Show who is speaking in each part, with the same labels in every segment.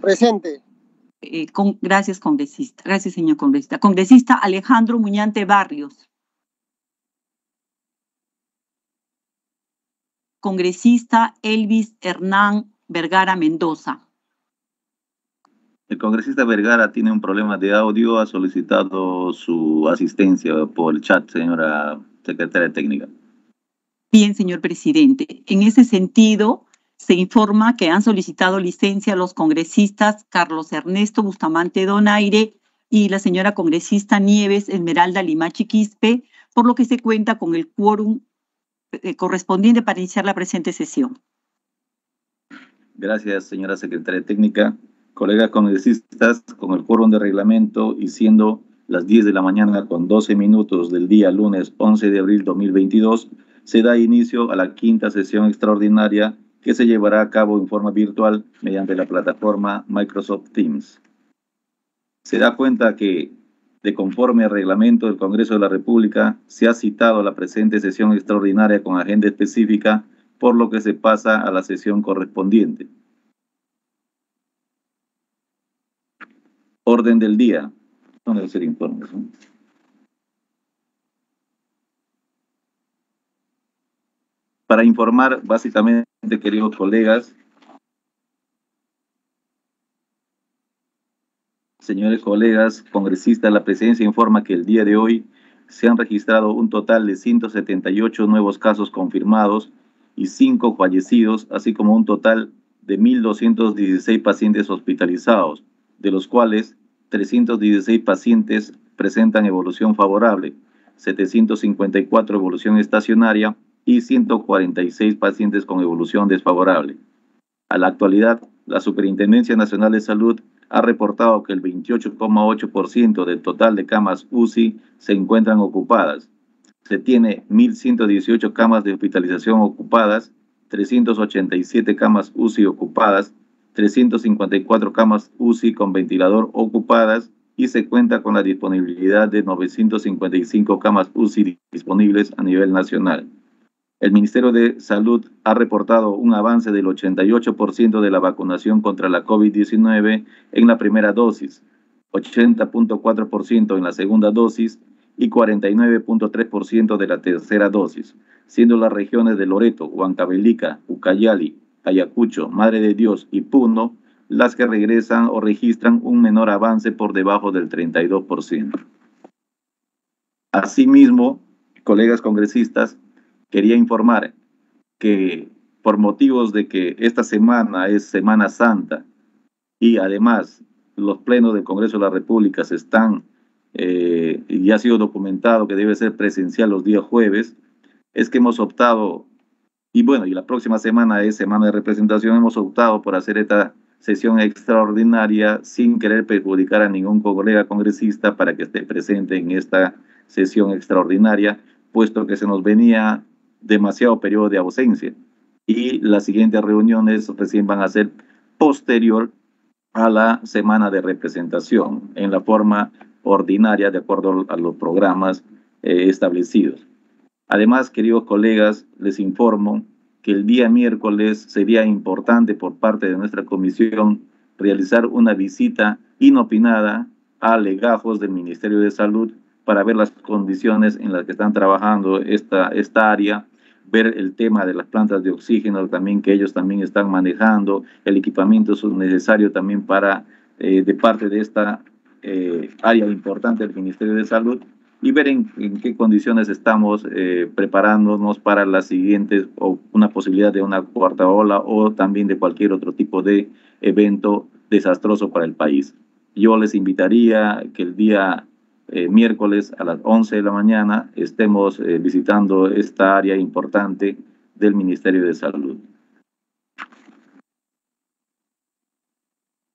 Speaker 1: Presente.
Speaker 2: Gracias, congresista. Gracias, señor congresista. Congresista Alejandro Muñante Barrios. Congresista Elvis Hernán Vergara Mendoza.
Speaker 3: El congresista Vergara tiene un problema de audio, ha solicitado su asistencia por el chat, señora secretaria técnica.
Speaker 2: Bien, señor presidente. En ese sentido, se informa que han solicitado licencia los congresistas Carlos Ernesto Bustamante Donaire y la señora congresista Nieves Esmeralda Limachi Quispe, por lo que se cuenta con el quórum correspondiente para iniciar la presente sesión.
Speaker 3: Gracias, señora secretaria técnica. Colegas congresistas, con el quórum de reglamento y siendo las 10 de la mañana con 12 minutos del día lunes 11 de abril 2022, se da inicio a la quinta sesión extraordinaria que se llevará a cabo en forma virtual mediante la plataforma Microsoft Teams. Se da cuenta que, de conforme al reglamento del Congreso de la República, se ha citado la presente sesión extraordinaria con agenda específica, por lo que se pasa a la sesión correspondiente. Orden del día. No debe ser informes, ¿no? Para informar, básicamente, queridos colegas, señores colegas congresistas, la presidencia informa que el día de hoy se han registrado un total de 178 nuevos casos confirmados y 5 fallecidos, así como un total de 1.216 pacientes hospitalizados, de los cuales 316 pacientes presentan evolución favorable, 754 evolución estacionaria y 146 pacientes con evolución desfavorable. A la actualidad, la Superintendencia Nacional de Salud ha reportado que el 28,8% del total de camas UCI se encuentran ocupadas. Se tiene 1.118 camas de hospitalización ocupadas, 387 camas UCI ocupadas, 354 camas UCI con ventilador ocupadas y se cuenta con la disponibilidad de 955 camas UCI disponibles a nivel nacional. El Ministerio de Salud ha reportado un avance del 88% de la vacunación contra la COVID-19 en la primera dosis, 80,4% en la segunda dosis y 49,3% de la tercera dosis, siendo las regiones de Loreto, Huancavelica, Ucayali, Ayacucho, Madre de Dios y Puno las que regresan o registran un menor avance por debajo del 32%. Asimismo, colegas congresistas, quería informar que por motivos de que esta semana es Semana Santa y además los plenos del Congreso de la República se están, y ha sido documentado que debe ser presencial los días jueves, es que hemos optado, y bueno, y la próxima semana es semana de representación, hemos optado por hacer esta sesión extraordinaria sin querer perjudicar a ningún colega congresista para que esté presente en esta sesión extraordinaria, puesto que se nos venía demasiado periodo de ausencia y las siguientes reuniones recién van a ser posterior a la semana de representación en la forma ordinaria de acuerdo a los programas establecidos. Además, queridos colegas, les informo que el día miércoles sería importante por parte de nuestra comisión realizar una visita inopinada a legajos del Ministerio de Salud para ver las condiciones en las que están trabajando esta área, ver el tema de las plantas de oxígeno también que ellos también están manejando, el equipamiento necesario también para, de parte de esta área importante del Ministerio de Salud, y ver en qué condiciones estamos preparándonos para las siguientes, o una posibilidad de una cuarta ola, o también de cualquier otro tipo de evento desastroso para el país. Yo les invitaría que el día miércoles a las 11 de la mañana estemos visitando esta área importante del Ministerio de Salud.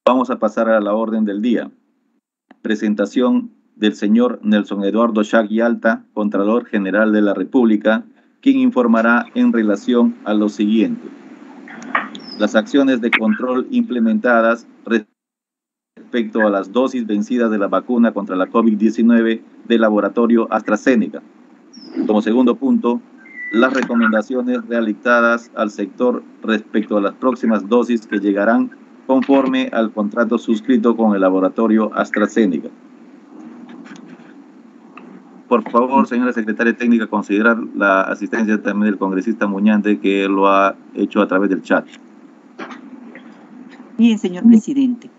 Speaker 3: Vamos a pasar a la orden del día. Presentación del señor Nelson Eduardo Shaggy Alta, Contralor General de la República, quien informará en relación a lo siguiente: las acciones de control implementadas respecto a las dosis vencidas de la vacuna contra la COVID-19 del laboratorio AstraZeneca. Como segundo punto, las recomendaciones realizadas al sector respecto a las próximas dosis que llegarán conforme al contrato suscrito con el laboratorio AstraZeneca. Por favor, señora secretaria técnica, considerar la asistencia también del congresista Muñante, que lo ha hecho a través del chat.
Speaker 2: Bien, señor presidente.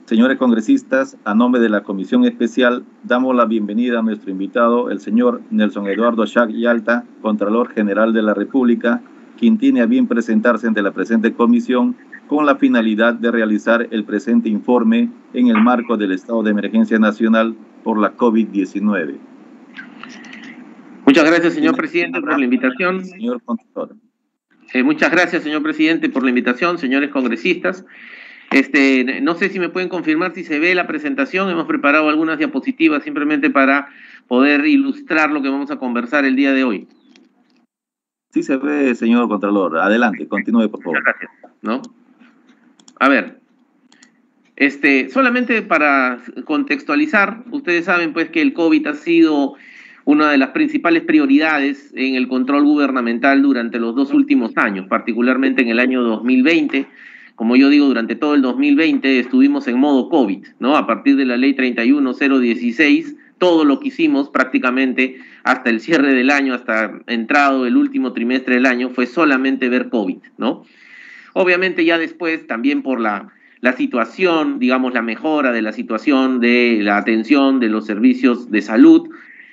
Speaker 3: Señores congresistas, a nombre de la Comisión Especial, damos la bienvenida a nuestro invitado, el señor Nelson Eduardo Schack Yalta, Contralor General de la República, quien tiene a bien presentarse ante la presente comisión con la finalidad de realizar el presente informe en el marco del estado de emergencia nacional por la COVID-19.
Speaker 1: Muchas gracias, señor presidente, por la invitación.
Speaker 3: Señor Contralor.
Speaker 1: Muchas gracias, señor presidente, por la invitación, señores congresistas. No sé si me pueden confirmar si se ve la presentación. Hemos preparado algunas diapositivas simplemente para poder ilustrar lo que vamos a conversar el día de hoy.
Speaker 3: Sí se ve, señor Contralor. Adelante, continúe, por favor.
Speaker 1: Muchas gracias. ¿No? A ver, solamente para contextualizar, ustedes saben pues que el COVID ha sido una de las principales prioridades en el control gubernamental durante los 2 últimos años, particularmente en el año 2020. Como yo digo, durante todo el 2020 estuvimos en modo COVID, ¿no? A partir de la ley 31016, todo lo que hicimos prácticamente hasta el cierre del año, hasta entrado el último trimestre del año, fue solamente ver COVID, ¿no? Obviamente ya después, también por la situación, digamos, la mejora de la situación de la atención de los servicios de salud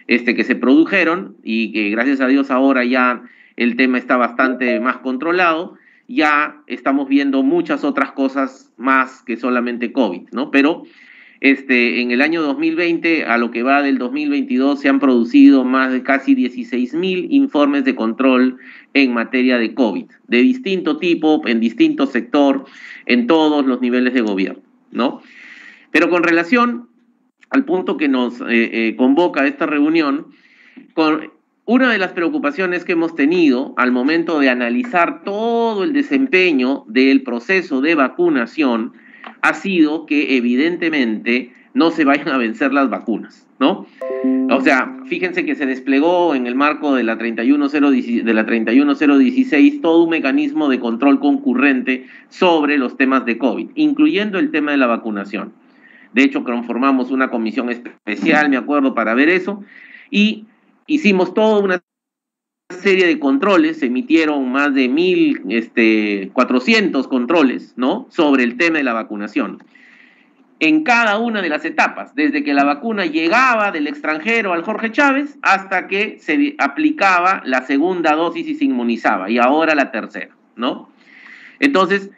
Speaker 1: que se produjeron y que gracias a Dios ahora ya el tema está bastante más controlado, ya estamos viendo muchas otras cosas más que solamente COVID, ¿no? Pero en el año 2020, a lo que va del 2022, se han producido más de casi 16.000 informes de control en materia de COVID, de distinto tipo, en distinto sector, en todos los niveles de gobierno, ¿no? Pero con relación al punto que nos convoca a esta reunión, una de las preocupaciones que hemos tenido al momento de analizar todo el desempeño del proceso de vacunación ha sido que evidentemente no se vayan a vencer las vacunas, ¿no? O sea, fíjense que se desplegó en el marco de la 31016 todo un mecanismo de control concurrente sobre los temas de COVID, incluyendo el tema de la vacunación. De hecho, conformamos una comisión especial, me acuerdo, para ver eso, y hicimos toda una serie de controles, se emitieron más de 1.400 controles, ¿no?, sobre el tema de la vacunación. En cada una de las etapas, desde que la vacuna llegaba del extranjero al Jorge Chávez hasta que se aplicaba la segunda dosis y se inmunizaba, y ahora la tercera, ¿no? Entonces,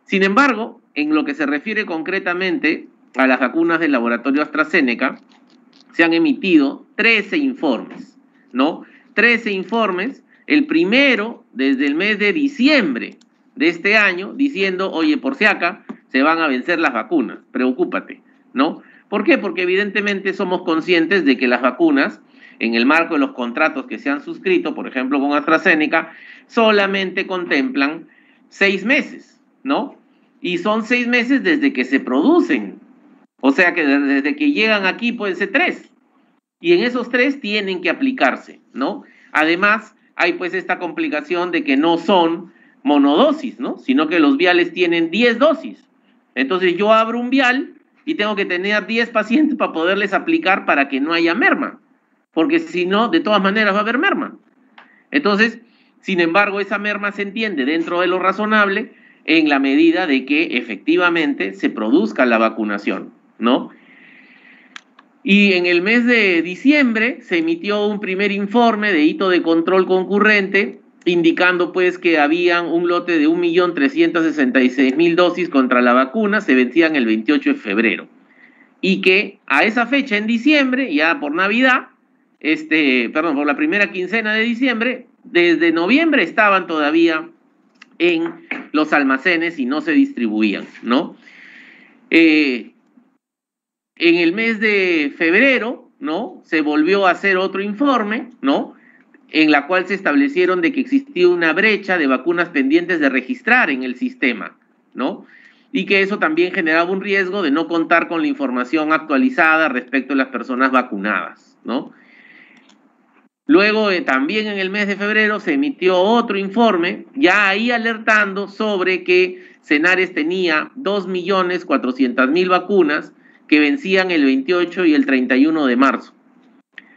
Speaker 1: sin embargo, en lo que se refiere concretamente a las vacunas del laboratorio AstraZeneca, se han emitido 13 informes, ¿no? 13 informes, el primero desde el mes de diciembre de este año, diciendo, oye, por si acá, se van a vencer las vacunas, preocúpate, ¿no? ¿Por qué? Porque evidentemente somos conscientes de que las vacunas, en el marco de los contratos que se han suscrito, por ejemplo con AstraZeneca, solamente contemplan 6 meses, ¿no? Y son 6 meses desde que se producen, o sea que desde que llegan aquí pueden ser 3. Y en esos 3 tienen que aplicarse, ¿no? Además, hay pues esta complicación de que no son monodosis, ¿no?, sino que los viales tienen 10 dosis. Entonces yo abro un vial y tengo que tener 10 pacientes para poderles aplicar para que no haya merma, porque si no, de todas maneras va a haber merma. Entonces, sin embargo, esa merma se entiende dentro de lo razonable en la medida de que efectivamente se produzca la vacunación, ¿no? Y en el mes de diciembre se emitió un primer informe de hito de control concurrente indicando pues que habían un lote de 1.366.000 dosis contra la vacuna, se vencían el 28 de febrero. Y que a esa fecha en diciembre, ya por Navidad, por la primera quincena de diciembre, desde noviembre estaban todavía en los almacenes y no se distribuían, ¿no? En el mes de febrero, ¿no?, se volvió a hacer otro informe, ¿no?, en la cual se establecieron de que existía una brecha de vacunas pendientes de registrar en el sistema, ¿no?, y que eso también generaba un riesgo de no contar con la información actualizada respecto a las personas vacunadas, ¿no? Luego, también en el mes de febrero se emitió otro informe, ya ahí alertando sobre que Senares tenía 2.400.000 vacunas que vencían el 28 y el 31 de marzo.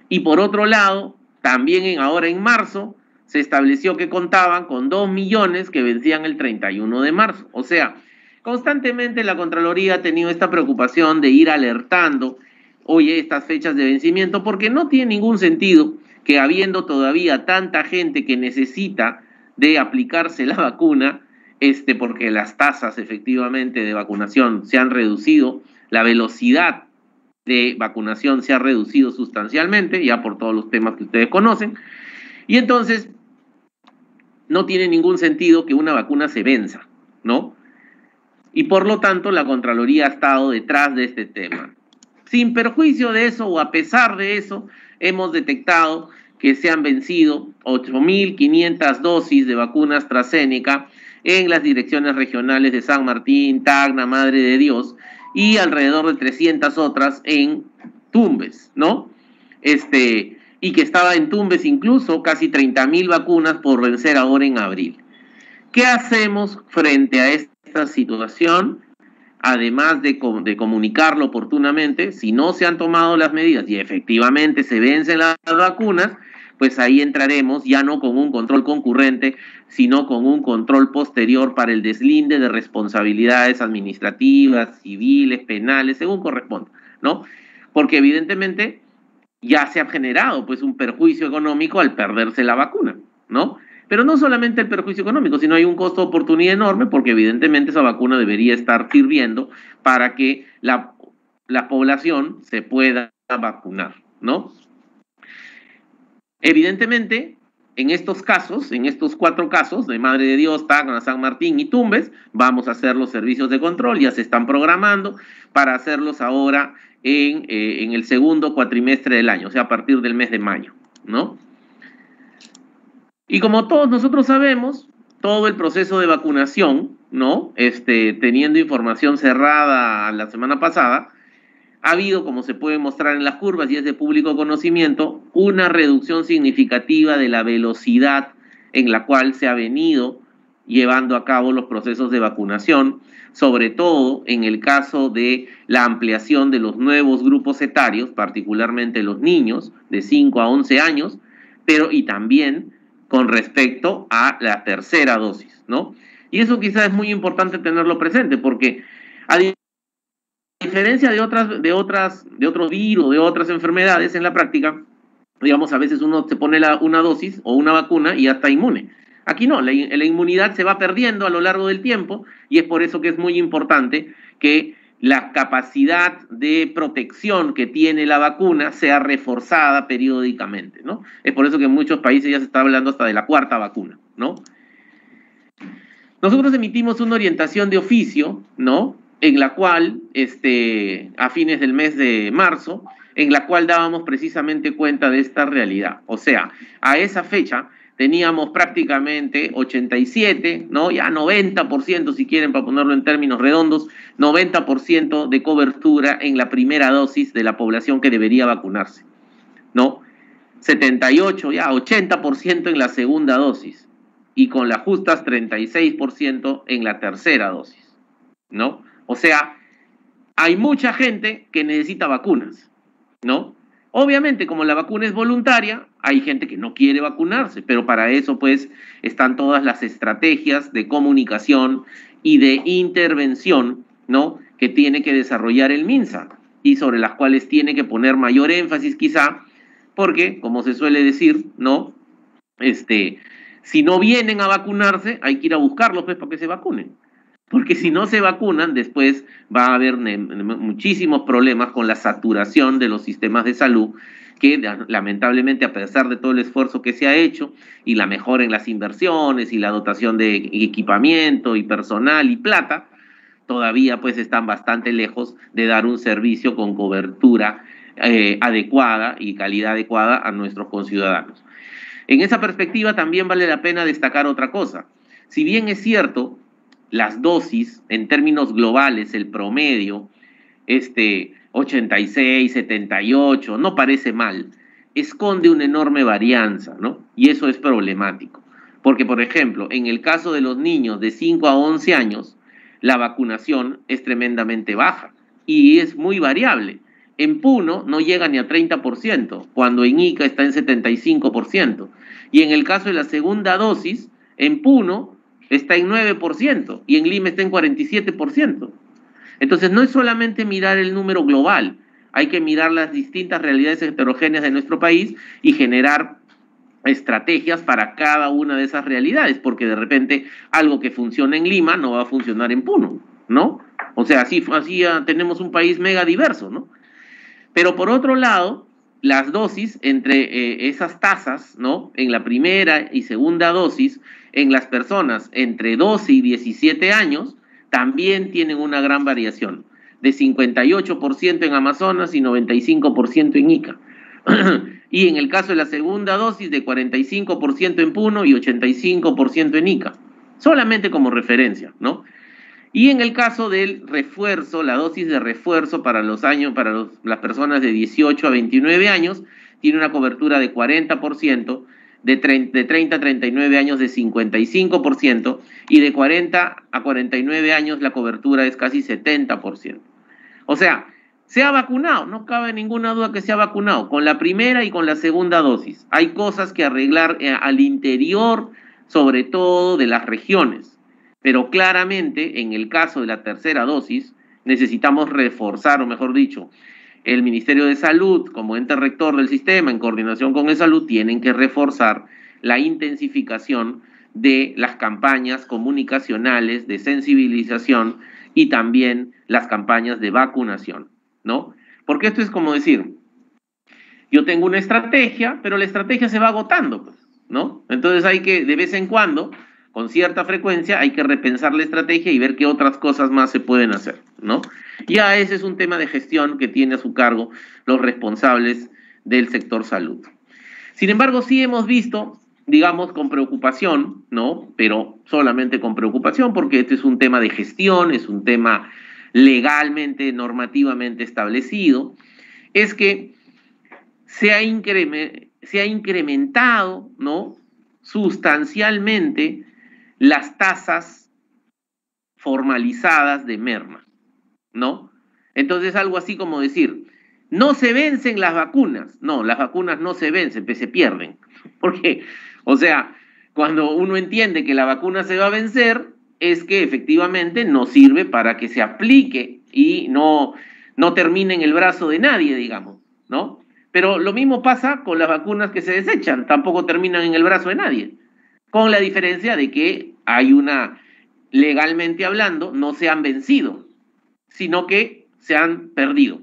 Speaker 1: Y por otro lado, también ahora en marzo, se estableció que contaban con 2 millones que vencían el 31 de marzo. O sea, constantemente la Contraloría ha tenido esta preocupación de ir alertando, oye, estas fechas de vencimiento, porque no tiene ningún sentido que habiendo todavía tanta gente que necesita de aplicarse la vacuna, porque las tasas efectivamente de vacunación se han reducido, la velocidad de vacunación se ha reducido sustancialmente, ya por todos los temas que ustedes conocen, y entonces no tiene ningún sentido que una vacuna se venza, ¿no? Y por lo tanto la Contraloría ha estado detrás de este tema. Sin perjuicio de eso o a pesar de eso, hemos detectado que se han vencido 8.500 dosis de vacunas AstraZeneca en las direcciones regionales de San Martín, Tacna, Madre de Dios, y alrededor de 300 otras en Tumbes, ¿no? Y que estaba en Tumbes incluso casi 30.000 vacunas por vencer ahora en abril. ¿Qué hacemos frente a esta situación? Además de comunicarlo oportunamente, si no se han tomado las medidas y efectivamente se vencen las vacunas, pues ahí entraremos ya no con un control concurrente, sino con un control posterior para el deslinde de responsabilidades administrativas, civiles, penales, según corresponda, ¿no? Porque evidentemente ya se ha generado pues un perjuicio económico al perderse la vacuna, ¿no? Pero no solamente el perjuicio económico, sino hay un costo de oportunidad enorme porque evidentemente esa vacuna debería estar sirviendo para que la población se pueda vacunar, ¿no? Evidentemente, en estos casos, en estos 4 casos de Madre de Dios, Tacna, San Martín y Tumbes, vamos a hacer los servicios de control, ya se están programando para hacerlos ahora en el segundo cuatrimestre del año, o sea, a partir del mes de mayo, ¿no? Y como todos nosotros sabemos, todo el proceso de vacunación, ¿no? Teniendo información cerrada la semana pasada, ha habido, como se puede mostrar en las curvas y es de público conocimiento, una reducción significativa de la velocidad en la cual se ha venido llevando a cabo los procesos de vacunación, sobre todo en el caso de la ampliación de los nuevos grupos etarios, particularmente los niños de 5 a 11 años, pero y también con respecto a la tercera dosis, ¿no? Y eso quizás es muy importante tenerlo presente, porque a diferencia de otros virus, de otras enfermedades, en la práctica, digamos, a veces uno se pone una dosis o una vacuna y ya está inmune. Aquí no, la inmunidad se va perdiendo a lo largo del tiempo y es por eso que es muy importante que la capacidad de protección que tiene la vacuna sea reforzada periódicamente, ¿no? Es por eso que en muchos países ya se está hablando hasta de la 4ª vacuna, ¿no? Nosotros emitimos una orientación de oficio, ¿no? En la cual, a fines del mes de marzo, en la cual dábamos precisamente cuenta de esta realidad. O sea, a esa fecha teníamos prácticamente 87, ¿no? Ya 90%, si quieren, para ponerlo en términos redondos, 90% de cobertura en la primera dosis de la población que debería vacunarse, ¿no? 78, ya 80% en la segunda dosis y con las justas 36% en la tercera dosis, ¿no? O sea, hay mucha gente que necesita vacunas, ¿no? Obviamente, como la vacuna es voluntaria, hay gente que no quiere vacunarse, pero para eso, pues, están todas las estrategias de comunicación y de intervención, ¿no? Que tiene que desarrollar el MINSA y sobre las cuales tiene que poner mayor énfasis, quizá, porque, como se suele decir, ¿no? Si no vienen a vacunarse, hay que ir a buscarlos, pues, para que se vacunen. Porque si no se vacunan, después va a haber muchísimos problemas con la saturación de los sistemas de salud, que lamentablemente, a pesar de todo el esfuerzo que se ha hecho y la mejora en las inversiones y la dotación de equipamiento y personal y plata, todavía pues están bastante lejos de dar un servicio con cobertura adecuada y calidad adecuada a nuestros conciudadanos. En esa perspectiva también vale la pena destacar otra cosa. Si bien es cierto, las dosis, en términos globales, el promedio, 86, 78, no parece mal, esconde una enorme varianza, ¿no? Y eso es problemático. Porque, por ejemplo, en el caso de los niños de 5 a 11 años, la vacunación es tremendamente baja y es muy variable. En Puno no llega ni a 30%, cuando en Ica está en 75%. Y en el caso de la segunda dosis, en Puno está en 9% y en Lima está en 47%. Entonces no es solamente mirar el número global, hay que mirar las distintas realidades heterogéneas de nuestro país y generar estrategias para cada una de esas realidades, porque de repente algo que funciona en Lima no va a funcionar en Puno, ¿no? O sea, así tenemos un país mega diverso, ¿no? Pero por otro lado, las dosis entre esas tasas, ¿no? En la primera y segunda dosis, en las personas entre 12 y 17 años, también tienen una gran variación, de 58% en Amazonas y 95% en Ica. Y en el caso de la segunda dosis, de 45% en Puno y 85% en Ica, solamente como referencia, ¿no? Y en el caso del refuerzo, la dosis de refuerzo para las personas de 18 a 29 años, tiene una cobertura de 40%, de 30 a 39 años de 55%, y de 40 a 49 años la cobertura es casi 70%. O sea, se ha vacunado, no cabe ninguna duda que se ha vacunado, con la primera y con la segunda dosis. Hay cosas que arreglar al interior, sobre todo de las regiones. Pero claramente, en el caso de la tercera dosis, necesitamos reforzar, o mejor dicho, el Ministerio de Salud, como ente rector del sistema, en coordinación con ESalud, tienen que reforzar la intensificación de las campañas comunicacionales de sensibilización y también las campañas de vacunación, ¿no? Porque esto es como decir, yo tengo una estrategia, pero la estrategia se va agotando, pues, ¿no? Entonces hay que, de vez en cuando, con cierta frecuencia, hay que repensar la estrategia y ver qué otras cosas más se pueden hacer, ¿no? Ya ese es un tema de gestión que tiene a su cargo los responsables del sector salud. Sin embargo, sí hemos visto, digamos, con preocupación, ¿no? Pero solamente con preocupación, porque este es un tema de gestión, es un tema legalmente, normativamente establecido, es que se ha incrementado, ¿no? Sustancialmente las tasas formalizadas de merma, ¿no? Entonces algo así como decir, no se vencen las vacunas. No, las vacunas no se vencen, se pierden. Porque, o sea, cuando uno entiende que la vacuna se va a vencer, es que efectivamente no sirve para que se aplique y no termine en el brazo de nadie, digamos, ¿no? Pero lo mismo pasa con las vacunas que se desechan, tampoco terminan en el brazo de nadie, con la diferencia de que hay legalmente hablando, no se han vencido, sino que se han perdido,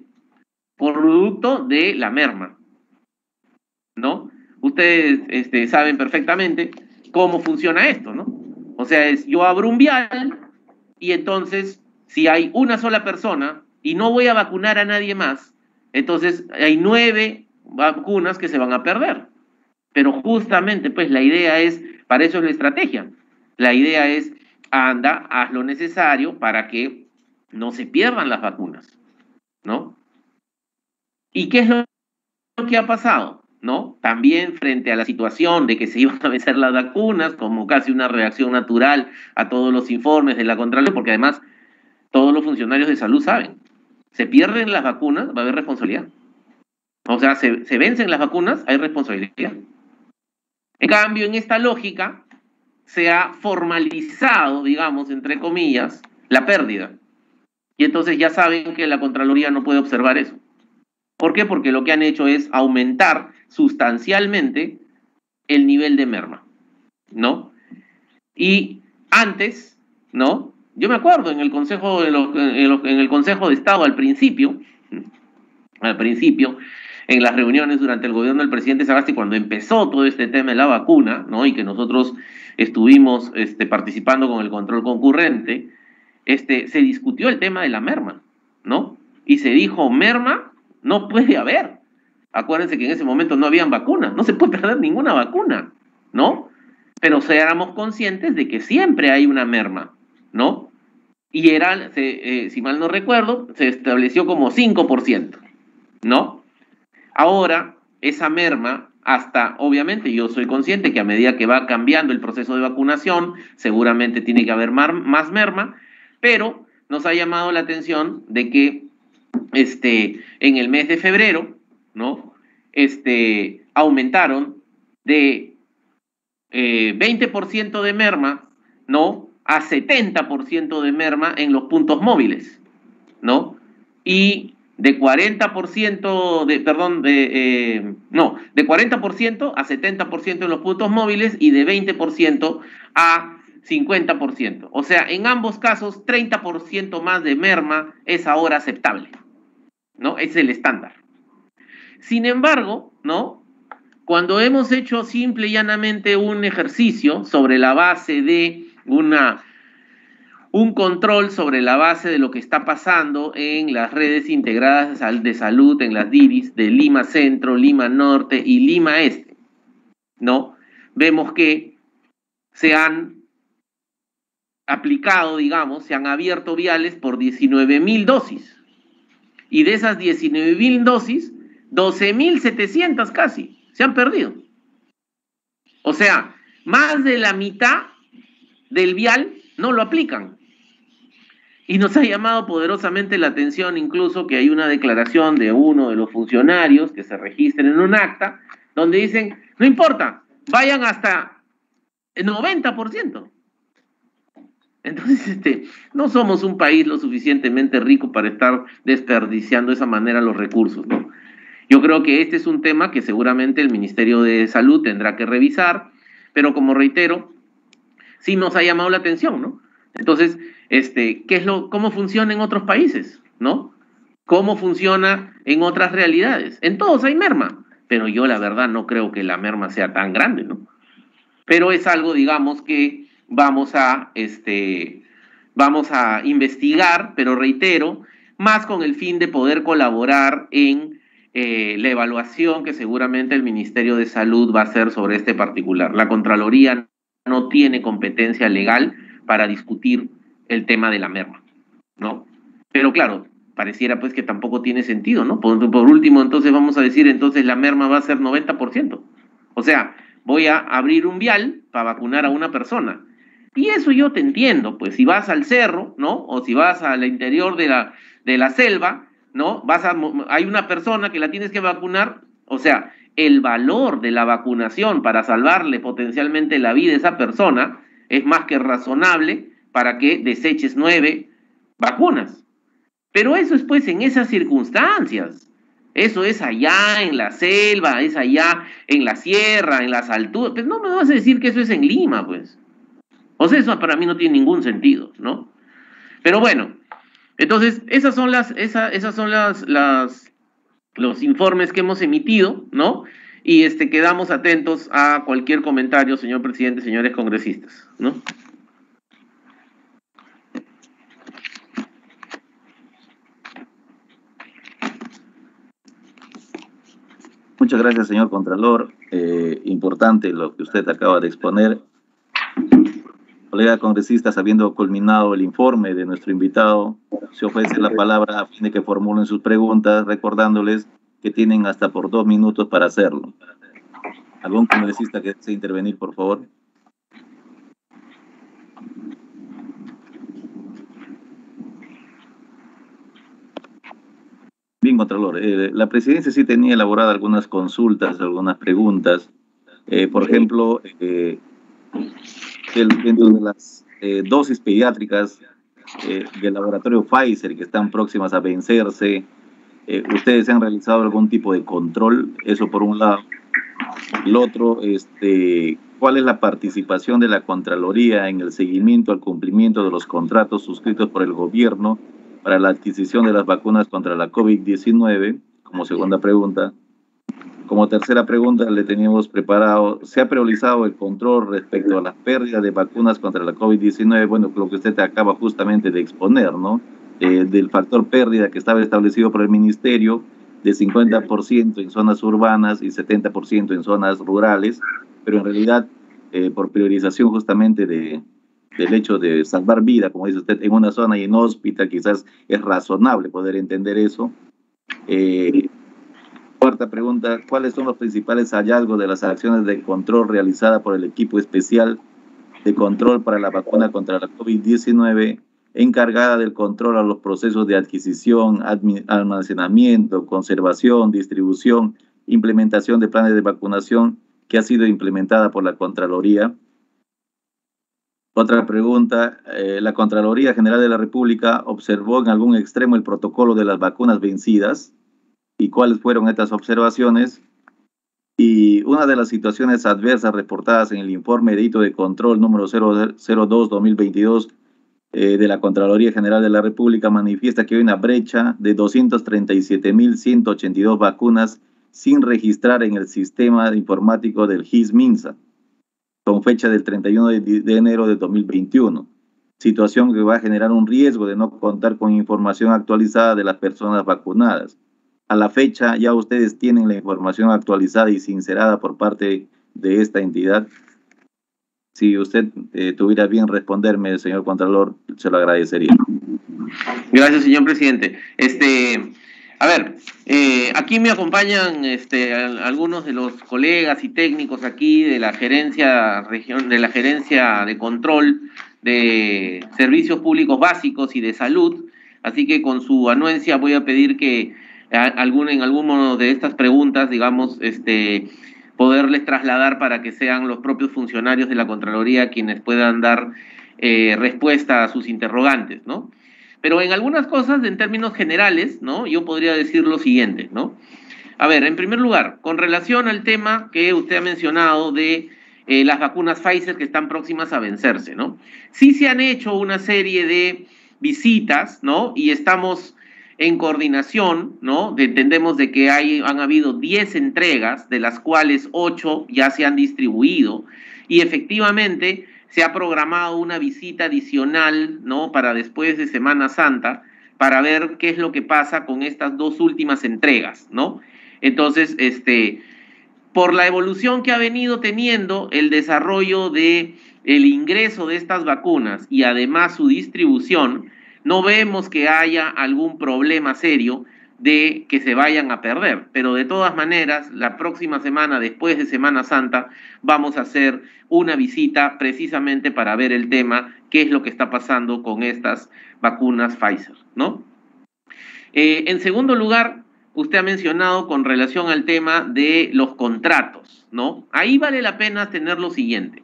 Speaker 1: por producto de la merma, ¿no? Ustedes saben perfectamente cómo funciona esto, ¿no? O sea, yo abro un vial y entonces, si hay una sola persona y no voy a vacunar a nadie más, entonces hay 9 vacunas que se van a perder. Pero justamente, pues, la idea es, para eso es la estrategia. La idea es, anda, haz lo necesario para que no se pierdan las vacunas, ¿no? ¿Y qué es lo que ha pasado? ¿No? También frente a la situación de que se iban a vencer las vacunas, como casi una reacción natural a todos los informes de la Contraloría, porque además todos los funcionarios de salud saben, se pierden las vacunas, va a haber responsabilidad. O sea, se vencen las vacunas, hay responsabilidad. En cambio, en esta lógica, se ha formalizado, digamos, entre comillas, la pérdida. Y entonces ya saben que la Contraloría no puede observar eso. ¿Por qué? Porque lo que han hecho es aumentar sustancialmente el nivel de merma, ¿no? Y antes, ¿no? Yo me acuerdo en el Consejo en el Consejo de Estado al principio, en las reuniones durante el gobierno del presidente Sagasti, cuando empezó todo este tema de la vacuna, ¿no? Y que nosotros estuvimos participando con el control concurrente, se discutió el tema de la merma, ¿no? Y se dijo, merma no puede haber. Acuérdense que en ese momento no habían vacunas, no se puede perder ninguna vacuna, ¿no? Pero éramos conscientes de que siempre hay una merma, ¿no? Y si mal no recuerdo, se estableció como 5%, ¿no? Ahora, esa merma, obviamente yo soy consciente que a medida que va cambiando el proceso de vacunación, seguramente tiene que haber más merma, pero nos ha llamado la atención de que en el mes de febrero, ¿no? Aumentaron de 20% de merma, ¿no? A 70% de merma en los puntos móviles, ¿no? Y de 40% de 40% a 70% en los puntos móviles y de 20% a 50%. O sea, en ambos casos, 30% más de merma es ahora aceptable, ¿no? Es el estándar. Sin embargo, ¿no? Cuando hemos hecho simple y llanamente un ejercicio sobre la base de un control sobre la base de lo que está pasando en las redes integradas de salud, en las DIRIs de Lima Centro, Lima Norte y Lima Este, ¿no? Vemos que se han aplicado, digamos, se han abierto viales por 19.000 dosis. Y de esas 19.000 dosis, 12.700 casi se han perdido. O sea, más de la mitad del vial no lo aplican. Y nos ha llamado poderosamente la atención incluso que hay una declaración de uno de los funcionarios que se registren en un acta donde dicen, no importa, vayan hasta el 90%. Entonces, no somos un país lo suficientemente rico para estar desperdiciando de esa manera los recursos, ¿no? Yo creo que este es un tema que seguramente el Ministerio de Salud tendrá que revisar, pero como reitero, sí nos ha llamado la atención, ¿no? Entonces, ¿cómo funciona en otros países, ¿no? ¿Cómo funciona en otras realidades? En todos hay merma, pero yo la verdad no creo que la merma sea tan grande, ¿no? Pero es algo, digamos, que vamos a investigar, pero reitero, más con el fin de poder colaborar en la evaluación que seguramente el Ministerio de Salud va a hacer sobre este particular. La Contraloría no tiene competencia legal para discutir el tema de la merma, ¿no? Pero claro, pareciera pues que tampoco tiene sentido, ¿no? Por último, entonces vamos a decir, entonces la merma va a ser 90%. O sea, voy a abrir un vial para vacunar a una persona. Y eso yo te entiendo, pues si vas al cerro, ¿no? O si vas al interior de la selva, ¿no? Hay una persona que la tienes que vacunar, o sea, el valor de la vacunación para salvarle potencialmente la vida a esa persona es más que razonable para que deseches 9 vacunas. Pero eso es pues en esas circunstancias. Eso es allá en la selva, es allá en la sierra, en las alturas. Pues no me vas a decir que eso es en Lima, pues. O sea, eso para mí no tiene ningún sentido, ¿no? Pero bueno, entonces esas son los informes que hemos emitido, ¿no? Y quedamos atentos a cualquier comentario, señor presidente, señores congresistas, ¿no?
Speaker 3: Muchas gracias, señor Contralor. Importante lo que usted acaba de exponer. Colega congresistas, habiendo culminado el informe de nuestro invitado, se ofrece la palabra a fin de que formulen sus preguntas, recordándoles que tienen hasta por 2 minutos para hacerlo. ¿Algún congresista que desee intervenir, por favor? Bien, Contralor. La presidencia sí tenía elaborada algunas consultas, algunas preguntas. Por ejemplo, dentro de las dosis pediátricas del laboratorio Pfizer que están próximas a vencerse, ¿ustedes han realizado algún tipo de control? Eso por un lado. El otro, ¿cuál es la participación de la Contraloría en el seguimiento al cumplimiento de los contratos suscritos por el gobierno para la adquisición de las vacunas contra la COVID-19? Como segunda pregunta. Como tercera pregunta le teníamos preparado, ¿se ha priorizado el control respecto a las pérdidas de vacunas contra la COVID-19? Bueno, lo que usted acaba justamente de exponer, ¿no? Del factor pérdida que estaba establecido por el Ministerio, de 50% en zonas urbanas y 70% en zonas rurales, pero en realidad, por priorización justamente del hecho de salvar vida, como dice usted, en una zona inhóspita, quizás es razonable poder entender eso. Cuarta pregunta, ¿cuáles son los principales hallazgos de las acciones de control realizadas por el equipo especial de control para la vacuna contra la COVID-19 encargada del control a los procesos de adquisición, almacenamiento, conservación, distribución, implementación de planes de vacunación, que ha sido implementada por la Contraloría. Otra pregunta, ¿la Contraloría General de la República observó en algún extremo el protocolo de las vacunas vencidas? ¿Y cuáles fueron estas observaciones? Y una de las situaciones adversas reportadas en el informe de hito de control número 002-2022 de la Contraloría General de la República manifiesta que hay una brecha de 237.182 vacunas sin registrar en el sistema informático del GIS-MINSA, con fecha del 31 de enero de 2021, situación que va a generar un riesgo de no contar con información actualizada de las personas vacunadas. A la fecha ya ustedes tienen la información actualizada y sincerada por parte de esta entidad. Si usted tuviera bien responderme, señor Contralor, se lo agradecería.
Speaker 1: Gracias, señor presidente. A ver, aquí me acompañan algunos de los colegas y técnicos aquí de la gerencia de control de servicios públicos básicos y de salud, así que con su anuencia voy a pedir que en alguno de estas preguntas, digamos, poderles trasladar para que sean los propios funcionarios de la Contraloría quienes puedan dar respuesta a sus interrogantes, ¿no? Pero en algunas cosas, en términos generales, ¿no? Yo podría decir lo siguiente, ¿no? A ver, en primer lugar, con relación al tema que usted ha mencionado de las vacunas Pfizer que están próximas a vencerse, ¿no? Sí se han hecho una serie de visitas, ¿no? Y estamos en coordinación, ¿no? Entendemos de que han habido 10 entregas, de las cuales 8 ya se han distribuido, y efectivamente se ha programado una visita adicional, ¿no? Para después de Semana Santa, para ver qué es lo que pasa con estas 2 últimas entregas, ¿no? Entonces, por la evolución que ha venido teniendo el desarrollo de el ingreso de estas vacunas y además su distribución, no vemos que haya algún problema serio de que se vayan a perder, pero de todas maneras, la próxima semana, después de Semana Santa, vamos a hacer una visita precisamente para ver el tema, qué es lo que está pasando con estas vacunas Pfizer, ¿no? En segundo lugar, usted ha mencionado con relación al tema de los contratos, ¿no? Ahí vale la pena tener lo siguiente.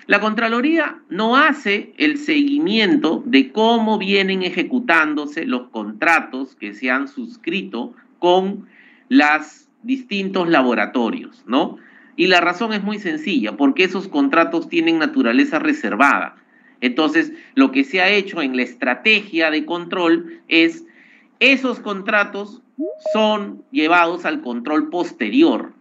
Speaker 1: La Contraloría no hace el seguimiento de cómo vienen ejecutándose los contratos que se han suscrito con los distintos laboratorios, ¿no? Y la razón es muy sencilla, porque esos contratos tienen naturaleza reservada. Entonces, lo que se ha hecho en la estrategia de control es esos contratos son llevados al control posterior.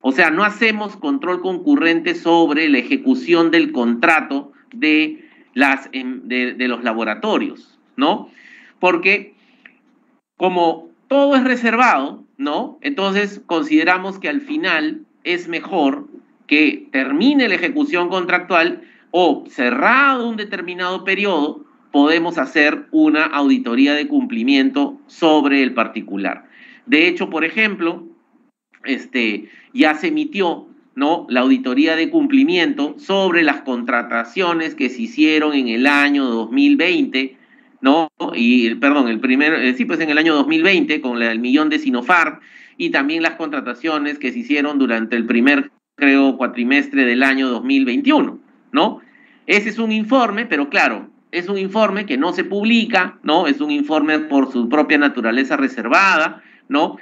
Speaker 1: O sea, no hacemos control concurrente sobre la ejecución del contrato de los laboratorios, ¿no? Porque como todo es reservado, ¿no? Entonces consideramos que al final es mejor que termine la ejecución contractual o cerrado un determinado periodo, podemos hacer una auditoría de cumplimiento sobre el particular. De hecho, por ejemplo, ya se emitió, ¿no?, la auditoría de cumplimiento sobre las contrataciones que se hicieron en el año 2020, ¿no? Y, perdón, en el año 2020 con el millón de Sinopharm y también las contrataciones que se hicieron durante el primer, creo, cuatrimestre del año 2021, ¿no? Ese es un informe, pero claro, es un informe que no se publica, ¿no? Es un informe por su propia naturaleza reservada, ¿no?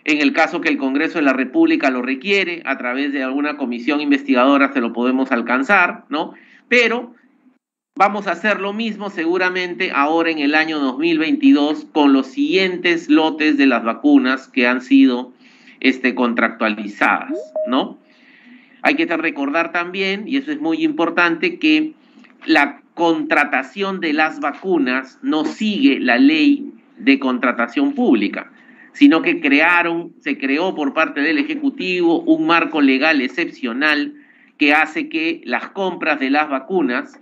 Speaker 1: En el caso que el Congreso de la República lo requiere, a través de alguna comisión investigadora se lo podemos alcanzar, ¿no? Pero vamos a hacer lo mismo seguramente ahora en el año 2022 con los siguientes lotes de las vacunas que han sido contractualizadas, ¿no? Hay que recordar también, y eso es muy importante, que la contratación de las vacunas no sigue la ley de contratación pública, sino que se creó por parte del Ejecutivo un marco legal excepcional que hace que las compras de las vacunas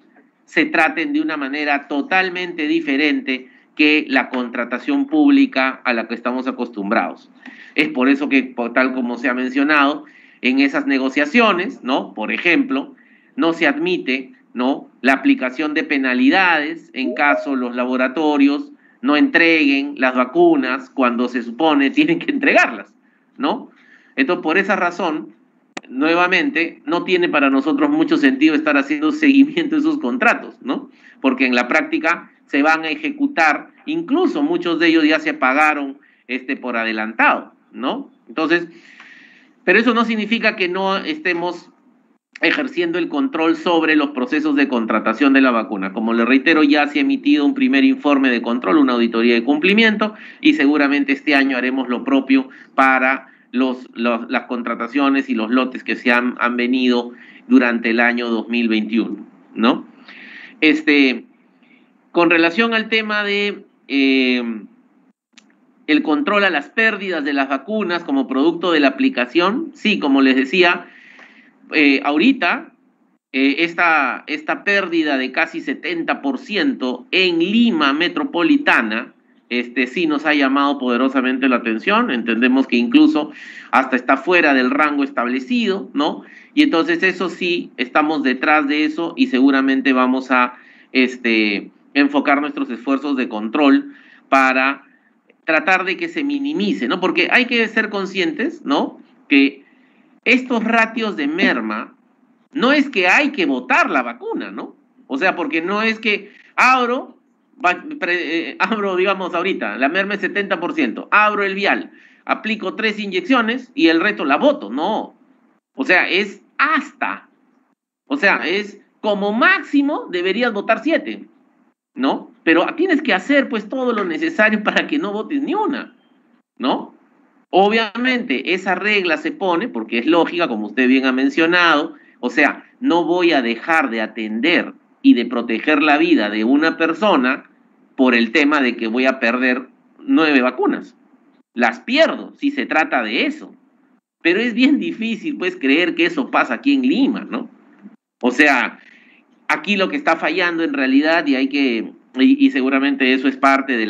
Speaker 1: se traten de una manera totalmente diferente que la contratación pública a la que estamos acostumbrados. Es por eso que, tal como se ha mencionado, en esas negociaciones, ¿no?, por ejemplo, no se admite, ¿no? La aplicación de penalidades en caso los laboratorios no entreguen las vacunas cuando se supone tienen que entregarlas, ¿no? Entonces, por esa razón, nuevamente, no tiene para nosotros mucho sentido estar haciendo seguimiento de esos contratos, ¿no? Porque en la práctica se van a ejecutar, incluso muchos de ellos ya se pagaron por adelantado, ¿no? Entonces, pero eso no significa que no estemos ejerciendo el control sobre los procesos de contratación de la vacuna. Como le reitero, ya se ha emitido un primer informe de control, una auditoría de cumplimiento, y seguramente este año haremos lo propio para las contrataciones y los lotes que se han venido durante el año 2021, ¿no? Con relación al tema de el control a las pérdidas de las vacunas como producto de la aplicación, sí, como les decía, ahorita esta pérdida de casi 70% en Lima metropolitana, sí nos ha llamado poderosamente la atención. Entendemos que incluso hasta está fuera del rango establecido, ¿no? Y entonces eso sí, estamos detrás de eso y seguramente vamos a enfocar nuestros esfuerzos de control para tratar de que se minimice, ¿no? Porque hay que ser conscientes, ¿no? Que estos ratios de merma no es que hay que botar la vacuna, ¿no? O sea, porque no es que abro, digamos ahorita, la merma es 70%, abro el vial, aplico 3 inyecciones y el resto la boto, no. O sea, es como máximo deberías botar 7, ¿no? Pero tienes que hacer pues todo lo necesario para que no botes ni una, ¿no? Obviamente esa regla se pone porque es lógica, como usted bien ha mencionado, o sea, no voy a dejar de atender y de proteger la vida de una persona por el tema de que voy a perder 9 vacunas. Las pierdo si se trata de eso. Pero es bien difícil pues creer que eso pasa aquí en Lima, ¿no? O sea, aquí lo que está fallando en realidad y seguramente eso es parte de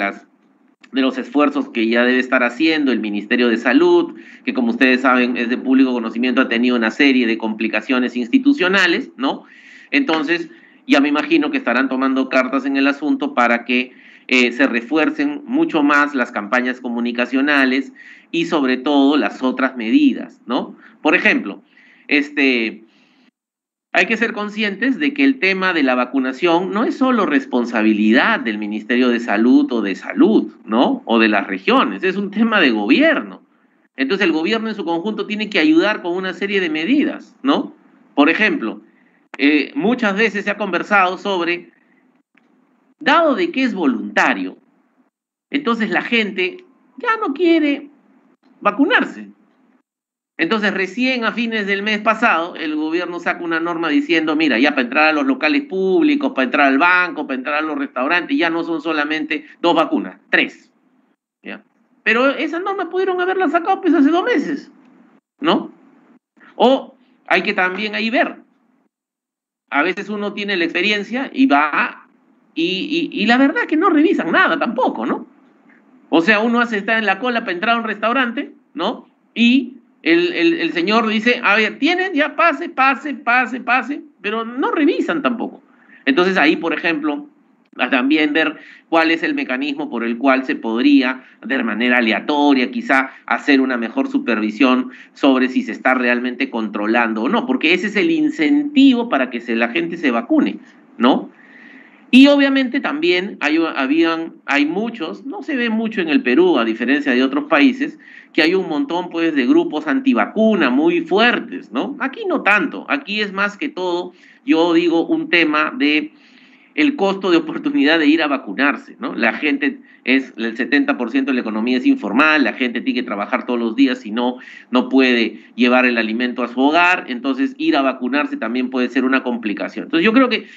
Speaker 1: los esfuerzos que ya debe estar haciendo el Ministerio de Salud, que como ustedes saben es de público conocimiento, ha tenido una serie de complicaciones institucionales, ¿no? Entonces, ya me imagino que estarán tomando cartas en el asunto para que se refuercen mucho más las campañas comunicacionales y sobre todo las otras medidas, ¿no? Por ejemplo, hay que ser conscientes de que el tema de la vacunación no es solo responsabilidad del Ministerio de Salud o de Salud, ¿no? O de las regiones, es un tema de gobierno. Entonces el gobierno en su conjunto tiene que ayudar con una serie de medidas, ¿no? Por ejemplo, muchas veces se ha conversado sobre, dado de que es voluntario, entonces la gente ya no quiere vacunarse. Entonces, recién a fines del mes pasado, el gobierno saca una norma diciendo, mira, ya para entrar a los locales públicos, para entrar al banco, para entrar a los restaurantes, ya no son solamente 2 vacunas, 3. ¿Ya? Pero esa norma pudieron haberla sacado pues hace 2 meses, ¿no? O hay que también ahí ver. A veces uno tiene la experiencia y va y la verdad que no revisan nada tampoco, ¿no? O sea, uno está en la cola para entrar a un restaurante, ¿no? Y el señor dice, a ver, ¿tienen? Ya pase, pero no revisan tampoco. Entonces ahí, por ejemplo, también ver cuál es el mecanismo por el cual se podría, de manera aleatoria, quizá hacer una mejor supervisión sobre si se está realmente controlando o no, porque ese es el incentivo para que la gente se vacune, ¿no? Y obviamente también hay muchos, no se ve mucho en el Perú, a diferencia de otros países, que hay un montón pues de grupos antivacuna muy fuertes, ¿no? Aquí no tanto, aquí es más que todo, yo digo, un tema de el costo de oportunidad de ir a vacunarse, ¿no? La gente el 70% de la economía es informal, la gente tiene que trabajar todos los días y no puede llevar el alimento a su hogar, entonces ir a vacunarse también puede ser una complicación. Entonces yo creo que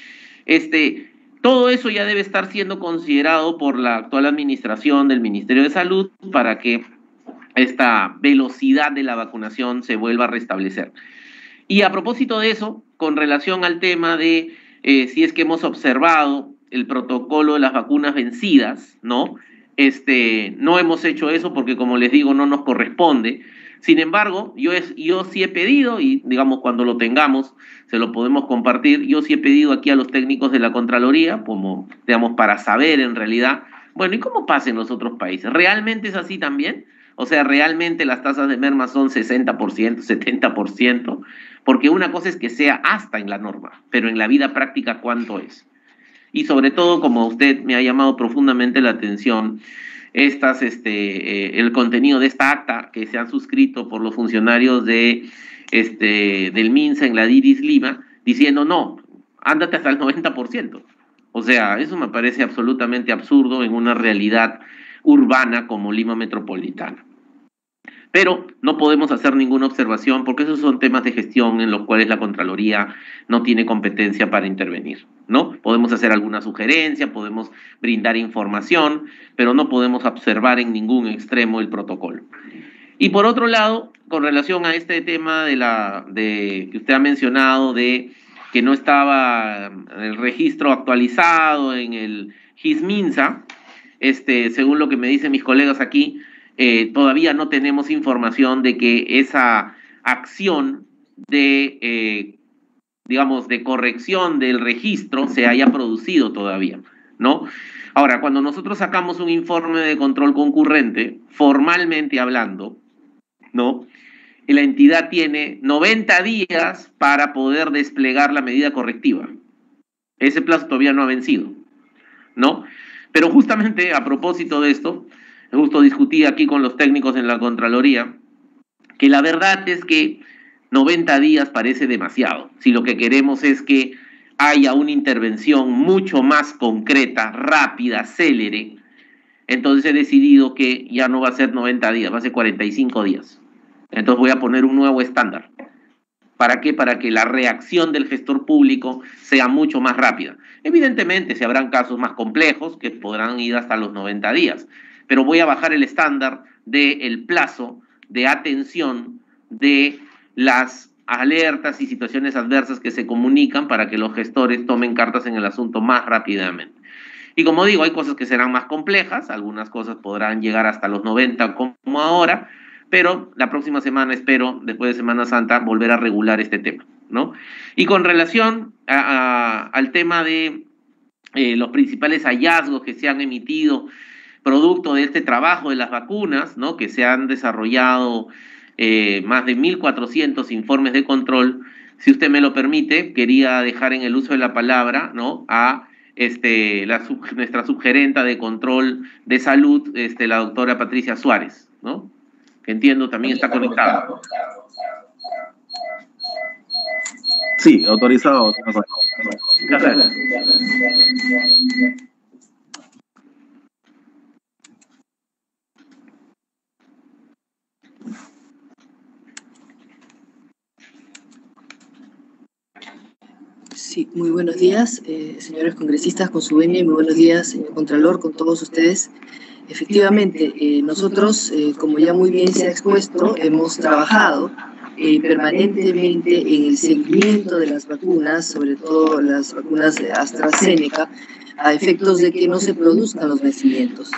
Speaker 1: todo eso ya debe estar siendo considerado por la actual administración del Ministerio de Salud para que esta velocidad de la vacunación se vuelva a restablecer. Y a propósito de eso, con relación al tema de si es que hemos observado el protocolo de las vacunas vencidas, ¿no? No hemos hecho eso porque, como les digo, no nos corresponde. Sin embargo, yo sí he pedido, y digamos cuando lo tengamos, se lo podemos compartir, yo sí he pedido aquí a los técnicos de la Contraloría, como, digamos, para saber en realidad, bueno, ¿y cómo pasa en los otros países? ¿Realmente es así también? O sea, ¿realmente las tasas de merma son 60%, 70%? Porque una cosa es que sea hasta en la norma, pero en la vida práctica, ¿cuánto es? Y sobre todo, como usted me ha llamado profundamente la atención, el contenido de esta acta que se han suscrito por los funcionarios del MINSA en la DIRIS Lima, diciendo no, ándate hasta el 90%. O sea, eso me parece absolutamente absurdo en una realidad urbana como Lima Metropolitana. Pero no podemos hacer ninguna observación porque esos son temas de gestión en los cuales la Contraloría no tiene competencia para intervenir, ¿no? Podemos hacer alguna sugerencia, podemos brindar información, pero no podemos observar en ningún extremo el protocolo. Y por otro lado, con relación a este tema que usted ha mencionado de que no estaba el registro actualizado en el GIS-MINSA, según lo que me dicen mis colegas aquí, todavía no tenemos información de que esa acción digamos, de corrección del registro se haya producido todavía, ¿no? Ahora, cuando nosotros sacamos un informe de control concurrente, formalmente hablando, ¿no? La entidad tiene 90 días para poder desplegar la medida correctiva. Ese plazo todavía no ha vencido, ¿no? Pero justamente a propósito de esto, justo discutí aquí con los técnicos en la Contraloría, que la verdad es que 90 días parece demasiado. Si lo que queremos es que haya una intervención mucho más concreta, rápida, célere, entonces he decidido que ya no va a ser 90 días, va a ser 45 días. Entonces voy a poner un nuevo estándar. ¿Para qué? Para que la reacción del gestor público sea mucho más rápida. Evidentemente, se habrán casos más complejos que podrán ir hasta los 90 días, pero voy a bajar el estándar del plazo de atención de las alertas y situaciones adversas que se comunican para que los gestores tomen cartas en el asunto más rápidamente. Y como digo, hay cosas que serán más complejas, algunas cosas podrán llegar hasta los 90 como ahora, pero la próxima semana espero, después de Semana Santa, volver a regular este tema, ¿no? Y con relación al tema de los principales hallazgos que se han emitido producto de este trabajo de las vacunas, ¿no? Que se han desarrollado más de 1.400 informes de control. Si usted me lo permite, quería dejar en el uso de la palabra, ¿no? A nuestra subgerenta de control de salud, la doctora Patricia Suárez, ¿no? Que entiendo también está conectada.
Speaker 3: Sí, autorizado.
Speaker 1: Gracias.
Speaker 4: Sí, muy buenos días, señores congresistas, con su venia, muy buenos días, señor Contralor, con todos ustedes. Efectivamente, nosotros, como ya muy bien se ha expuesto, hemos trabajado permanentemente en el seguimiento de las vacunas, sobre todo las vacunas de AstraZeneca, a efectos de que no se produzcan los vencimientos.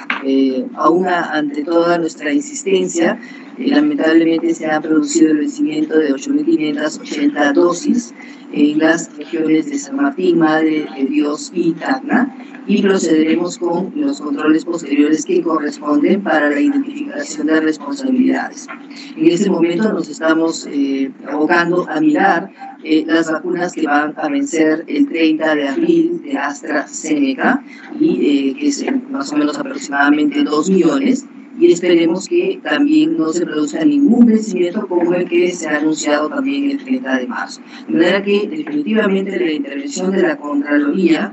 Speaker 4: Aún ante toda nuestra insistencia, lamentablemente se ha producido el vencimiento de 8.580 dosis en las regiones de San Martín, Madre de Dios y Tacna, y procederemos con los controles posteriores que corresponden para la identificación de responsabilidades. En este momento nos estamos abocando a mirar las vacunas que van a vencer el 30 de abril de AstraZeneca, y que es más o menos aproximadamente 2 millones, y esperemos que también no se produzca ningún vencimiento como el que se ha anunciado también el 30 de marzo. De manera que definitivamente la intervención de la Contraloría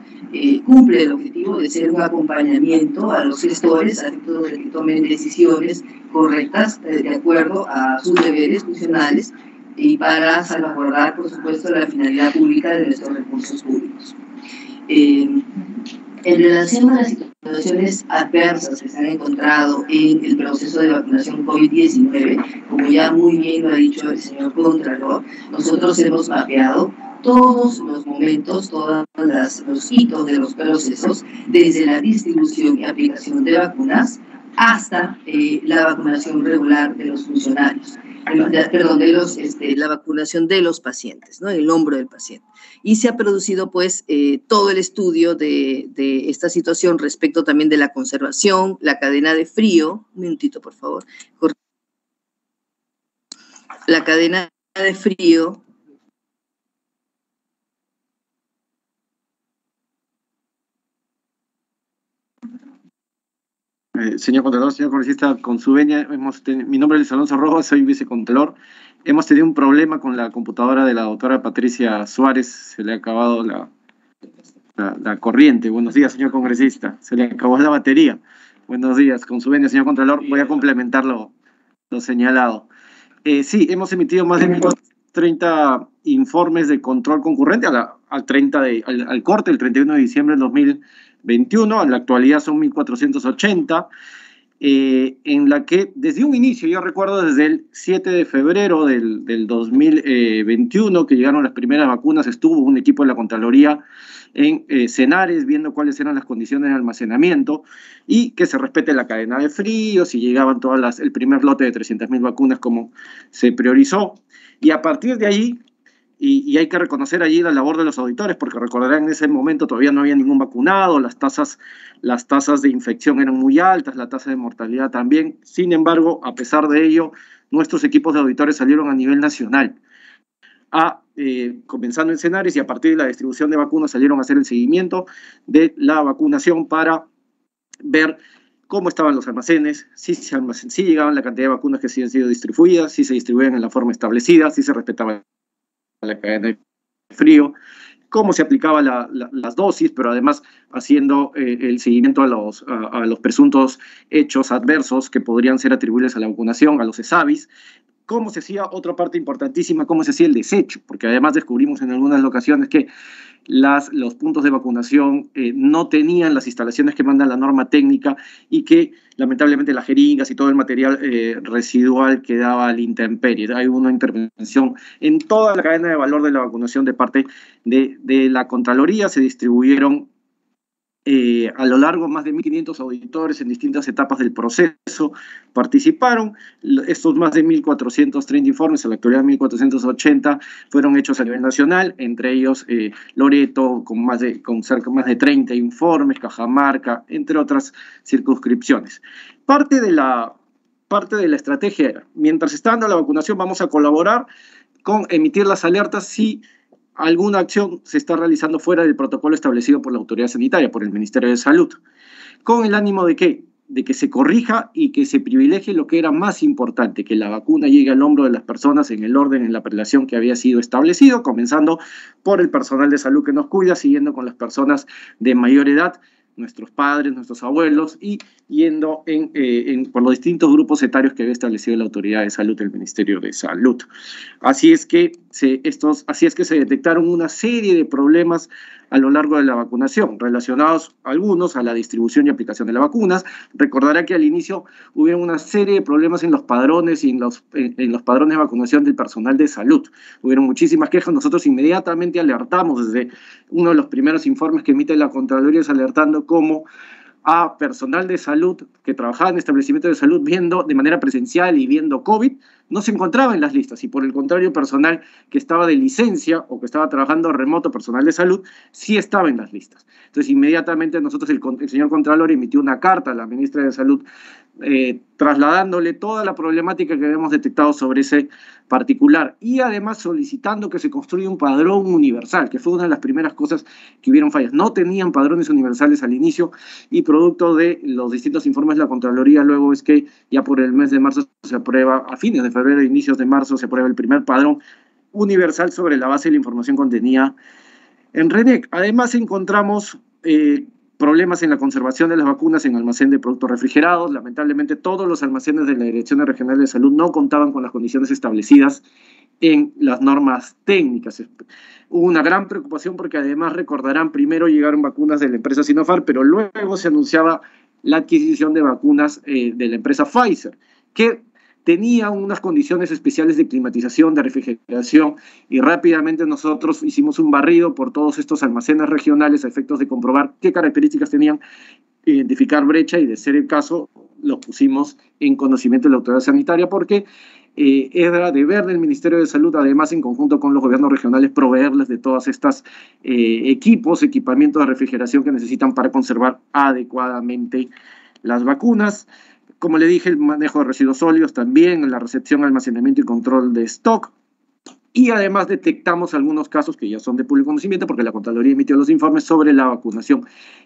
Speaker 4: cumple el objetivo de ser un acompañamiento a los gestores a efectos de que tomen decisiones correctas de acuerdo a sus deberes funcionales y para salvaguardar, por supuesto, la finalidad pública de nuestros recursos públicos. En relación a las situaciones adversas que se han encontrado en el proceso de vacunación COVID-19, como ya muy bien lo ha dicho el señor Contralor, nosotros hemos mapeado todos los momentos, todos los hitos de los procesos, desde la distribución y aplicación de vacunas hasta la vacunación regular de los funcionarios. perdón, de la vacunación de los pacientes, ¿no? El hombro del paciente. Y se ha producido, pues, todo el estudio de esta situación respecto también de la conservación, la cadena de frío. Un minutito, por favor. La cadena de frío.
Speaker 5: Señor Contralor, señor Congresista, con su venia, mi nombre es Luis Alonso Rojas, soy vicecontralor. Hemos tenido un problema con la computadora de la doctora Patricia Suárez, se le ha acabado la corriente. Buenos días, señor congresista, se le acabó la batería. Buenos días, con su venia, señor Contralor, voy a complementar lo señalado. Sí, hemos emitido más de 30 informes de control concurrente al corte, el 31 de diciembre del 2021, en la actualidad son 1.480, en la que desde un inicio, yo recuerdo desde el 7 de febrero del 2021, que llegaron las primeras vacunas, estuvo un equipo de la Contraloría en Cenares viendo cuáles eran las condiciones de almacenamiento y que se respete la cadena de frío, si llegaban el primer lote de 300.000 vacunas como se priorizó. Y a partir de allí, y hay que reconocer allí la labor de los auditores, porque recordarán en ese momento todavía no había ningún vacunado, las tasas de infección eran muy altas, la tasa de mortalidad también. Sin embargo, a pesar de ello, nuestros equipos de auditores salieron a nivel nacional, comenzando en Cenares, y a partir de la distribución de vacunas salieron a hacer el seguimiento de la vacunación para ver cómo estaban los almacenes, si llegaban la cantidad de vacunas que sí han sido distribuidas, si se distribuían en la forma establecida, si se respetaba la cadena de frío, cómo se aplicaba las dosis, pero además haciendo el seguimiento a los presuntos hechos adversos que podrían ser atribuibles a la vacunación, a los ESAVIS, cómo se hacía, otra parte importantísima, cómo se hacía el desecho, porque además descubrimos en algunas ocasiones que los puntos de vacunación no tenían las instalaciones que manda la norma técnica y que lamentablemente las jeringas y todo el material residual quedaba a la intemperie. Hay una intervención en toda la cadena de valor de la vacunación de parte de la Contraloría. Se distribuyeron a lo largo más de 1.500 auditores en distintas etapas del proceso participaron. Estos más de 1.430 informes, en la actualidad 1.480, fueron hechos a nivel nacional, entre ellos Loreto, con cerca más de 30 informes, Cajamarca, entre otras circunscripciones. Parte de la estrategia era, mientras está dando la vacunación, vamos a colaborar con emitir las alertas si alguna acción se está realizando fuera del protocolo establecido por la autoridad sanitaria, por el Ministerio de Salud, con el ánimo de que se corrija y que se privilegie lo que era más importante, que la vacuna llegue al hombro de las personas en el orden, en la prelación que había sido establecido, comenzando por el personal de salud que nos cuida, siguiendo con las personas de mayor edad, nuestros padres, nuestros abuelos, y yendo por los distintos grupos etarios que había establecido la Autoridad de Salud del Ministerio de Salud. Así es que se detectaron una serie de problemas a lo largo de la vacunación, relacionados algunos a la distribución y aplicación de las vacunas. Recordará que al inicio hubo una serie de problemas en los padrones y en los padrones de vacunación del personal de salud. Hubieron muchísimas quejas, nosotros inmediatamente alertamos desde uno de los primeros informes que emite la Contraloría, alertando cómo a personal de salud que trabajaba en establecimientos de salud viendo de manera presencial y viendo COVID, no se encontraba en las listas, y por el contrario, personal que estaba de licencia o que estaba trabajando remoto, personal de salud, sí estaba en las listas. Entonces, inmediatamente nosotros, el señor Contralor emitió una carta a la ministra de Salud trasladándole toda la problemática que habíamos detectado sobre ese particular y además solicitando que se construya un padrón universal, que fue una de las primeras cosas que hubieron fallas. No tenían padrones universales al inicio y producto de los distintos informes de la Contraloría, luego es que ya por el mes de marzo se aprueba, a fines de febrero, inicios de marzo, se aprueba el primer padrón universal sobre la base de la información contenida en RENEC. Además encontramos problemas en la conservación de las vacunas en almacén de productos refrigerados. Lamentablemente todos los almacenes de la Dirección Regional de Salud no contaban con las condiciones establecidas en las normas técnicas. Hubo una gran preocupación porque además recordarán, primero llegaron vacunas de la empresa Sinopharm, pero luego se anunciaba la adquisición de vacunas de la empresa Pfizer, que tenía unas condiciones especiales de climatización, de refrigeración, y rápidamente nosotros hicimos un barrido por todos estos almacenes regionales a efectos de comprobar qué características tenían, identificar brecha, y de ser el caso, los pusimos en conocimiento de la autoridad sanitaria, porque era deber del Ministerio de Salud, además en conjunto con los gobiernos regionales, proveerles de todas estas equipamientos de refrigeración que necesitan para conservar adecuadamente las vacunas. Como le dije, el manejo de residuos sólidos también, la recepción, almacenamiento y control de stock. Y además detectamos algunos casos que ya son de público conocimiento porque la Contraloría emitió los informes sobre la vacunación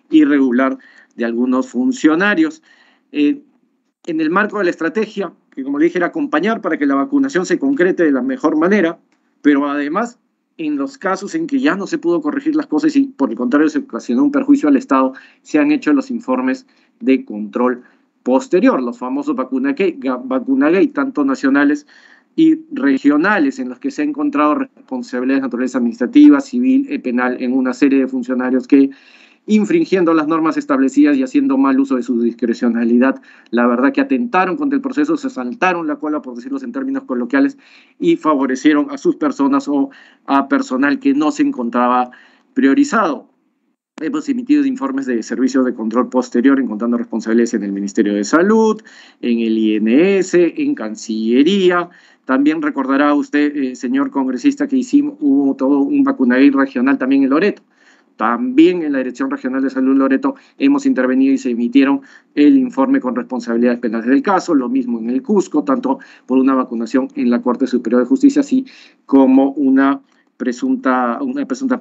Speaker 5: irregular de algunos funcionarios. En el marco de la estrategia, que como le dije era acompañar para que la vacunación se concrete de la mejor manera, pero además en los casos en que ya no se pudo corregir las cosas y por el contrario se ocasionó un perjuicio al Estado, se han hecho los informes de control posterior, los famosos vacunagate, tanto nacionales y regionales, en los que se ha encontrado responsabilidades de naturaleza administrativa, civil y penal en una serie de funcionarios que, infringiendo las normas establecidas y haciendo mal uso de su discrecionalidad, la verdad que atentaron contra el proceso, se saltaron la cola, por decirlo en términos coloquiales, y favorecieron a sus personas o a personal que no se encontraba priorizado. Hemos emitido informes de servicios de control posterior encontrando responsabilidades en el Ministerio de Salud, en el INS, en Cancillería. También recordará usted, señor congresista, que hubo todo un vacunagate regional también en Loreto. También en la Dirección Regional de Salud Loreto hemos intervenido y se emitieron el informe con responsabilidades penales del caso, lo mismo en el Cusco, tanto por una vacunación en la Corte Superior de Justicia, así como una presunta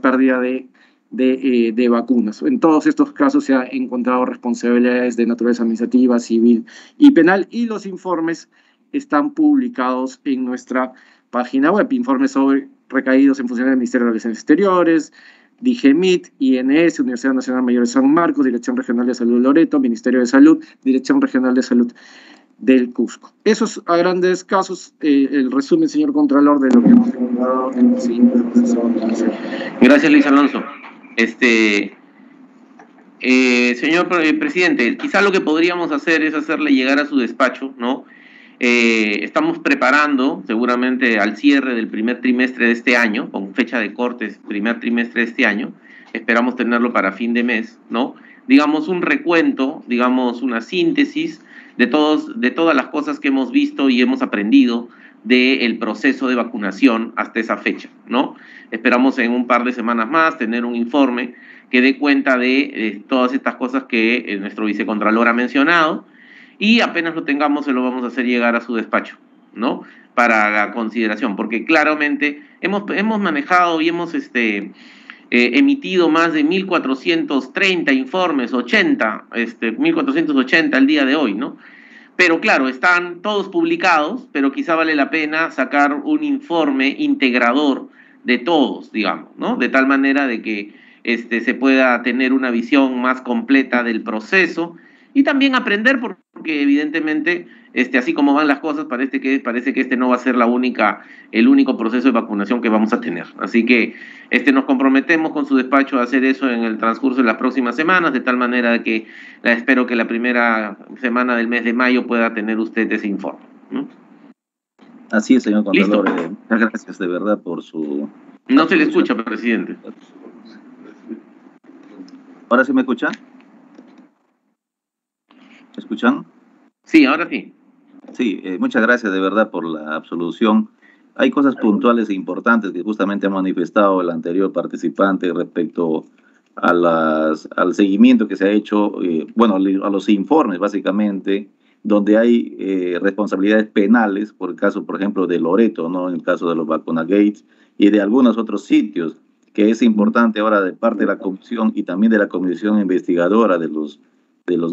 Speaker 5: pérdida de vacunas. En todos estos casos se han encontrado responsabilidades de naturaleza administrativa, civil y penal, y los informes están publicados en nuestra página web. Informes sobre recaídos en función del Ministerio de Relaciones Exteriores, DIGEMIT, INS, Universidad Nacional Mayor de San Marcos, Dirección Regional de Salud Loreto, Ministerio de Salud, Dirección Regional de Salud del Cusco. Esos a grandes casos, el resumen, señor Contralor, de lo que hemos encontrado en el siguiente proceso.
Speaker 1: Gracias, Luis Alonso. Señor presidente, quizá lo que podríamos hacer es hacerle llegar a su despacho, ¿no? Estamos preparando seguramente al cierre del primer trimestre de este año, con fecha de cortes, primer trimestre de este año, esperamos tenerlo para fin de mes, ¿no? Digamos un recuento, digamos una síntesis de todas las cosas que hemos visto y hemos aprendido del proceso de vacunación hasta esa fecha, ¿no? Esperamos en un par de semanas más tener un informe que dé cuenta de todas estas cosas que nuestro vicecontralor ha mencionado, y apenas lo tengamos se lo vamos a hacer llegar a su despacho, ¿no? Para la consideración, porque claramente hemos manejado y hemos emitido más de 1.430 informes, 1.480 al día de hoy, ¿no? Pero claro, están todos publicados, pero quizá vale la pena sacar un informe integrador de todos, digamos, ¿no? De tal manera de que se pueda tener una visión más completa del proceso y también aprender, porque evidentemente, así como van las cosas, parece que este no va a ser el único proceso de vacunación que vamos a tener. Así que nos comprometemos con su despacho a hacer eso en el transcurso de las próximas semanas, de tal manera que espero que la primera semana del mes de mayo pueda tener usted ese informe, ¿no?
Speaker 3: Así es, señor Contralor. Muchas gracias de verdad por su...
Speaker 1: No se le escucha, presidente.
Speaker 3: ¿Ahora sí me escucha? ¿Me escuchan?
Speaker 1: Sí, ahora sí.
Speaker 3: Sí, muchas gracias de verdad por la absolución. Hay cosas puntuales e importantes que justamente ha manifestado el anterior participante respecto al seguimiento que se ha hecho, a los informes básicamente, donde hay responsabilidades penales, por el caso, por ejemplo, de Loreto, ¿no? En el caso de los vacunagates y de algunos otros sitios, que es importante ahora de parte de la comisión y también de la comisión investigadora de los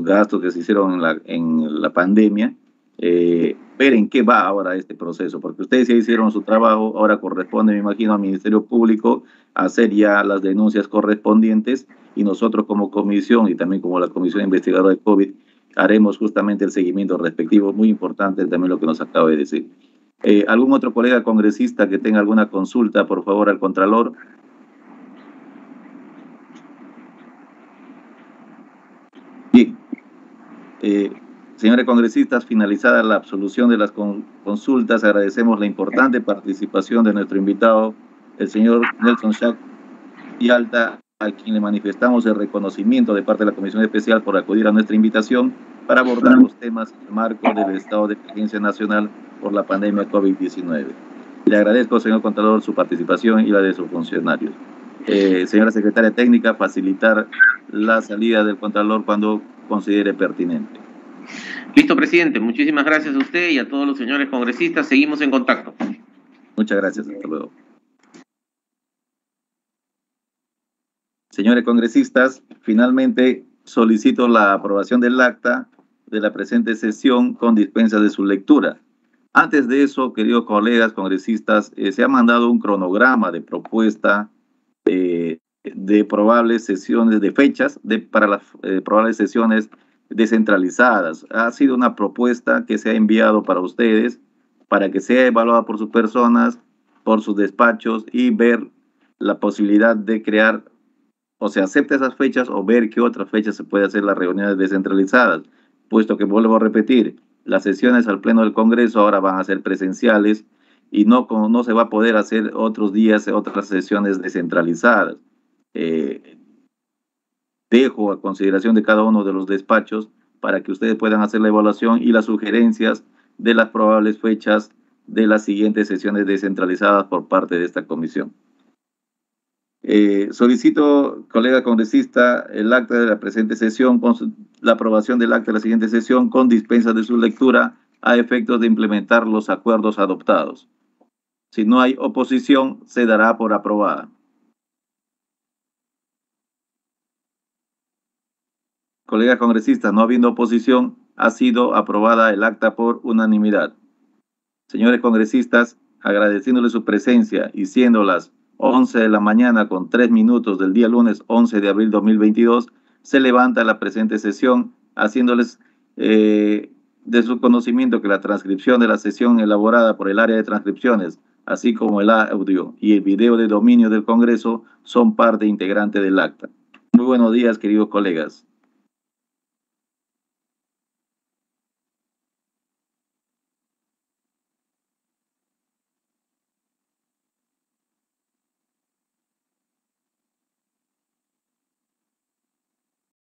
Speaker 3: gastos que se hicieron en la pandemia, ver en qué va ahora este proceso, porque ustedes ya hicieron su trabajo, ahora corresponde, me imagino, al Ministerio Público hacer ya las denuncias correspondientes, y nosotros como comisión y también como la Comisión Investigadora de COVID haremos justamente el seguimiento respectivo. Muy importante también lo que nos acaba de decir. ¿Algún otro colega congresista que tenga alguna consulta, por favor, al Contralor? Bien. Señores congresistas, finalizada la absolución de las consultas, agradecemos la importante participación de nuestro invitado, el señor Nelson Schack Yalta, a quien le manifestamos el reconocimiento de parte de la Comisión Especial por acudir a nuestra invitación para abordar los temas en el marco del estado de emergencia nacional por la pandemia COVID-19. Le agradezco, señor Contralor, su participación y la de sus funcionarios. Señora Secretaria Técnica, facilitar la salida del Contralor cuando considere pertinente.
Speaker 1: Listo, presidente. Muchísimas gracias a usted y a todos los señores congresistas. Seguimos en contacto.
Speaker 3: Muchas gracias. Hasta luego. Señores congresistas, finalmente solicito la aprobación del acta de la presente sesión con dispensa de su lectura. Antes de eso, queridos colegas congresistas, se ha mandado un cronograma de propuesta de probables sesiones, de fechas para las probables sesiones descentralizadas. Ha sido una propuesta que se ha enviado para ustedes, para que sea evaluada por sus personas, por sus despachos y ver la posibilidad de crear, o se acepta esas fechas o ver qué otras fechas se puede hacer las reuniones descentralizadas, puesto que vuelvo a repetir, las sesiones al Pleno del Congreso ahora van a ser presenciales y no se va a poder hacer otros días otras sesiones descentralizadas. Dejo a consideración de cada uno de los despachos para que ustedes puedan hacer la evaluación y las sugerencias de las probables fechas de las siguientes sesiones descentralizadas por parte de esta comisión. Solicito, colega congresista, el acta de la presente sesión, la aprobación del acta de la siguiente sesión con dispensa de su lectura a efectos de implementar los acuerdos adoptados. Si no hay oposición, se dará por aprobada. Colegas congresistas, no habiendo oposición, ha sido aprobada el acta por unanimidad. Señores congresistas, agradeciéndoles su presencia y siendo las 11 de la mañana con 3 minutos del día lunes 11 de abril 2022, se levanta la presente sesión, haciéndoles de su conocimiento que la transcripción de la sesión elaborada por el área de transcripciones, así como el audio y el video de dominio del Congreso, son parte integrante del acta. Muy buenos días, queridos colegas.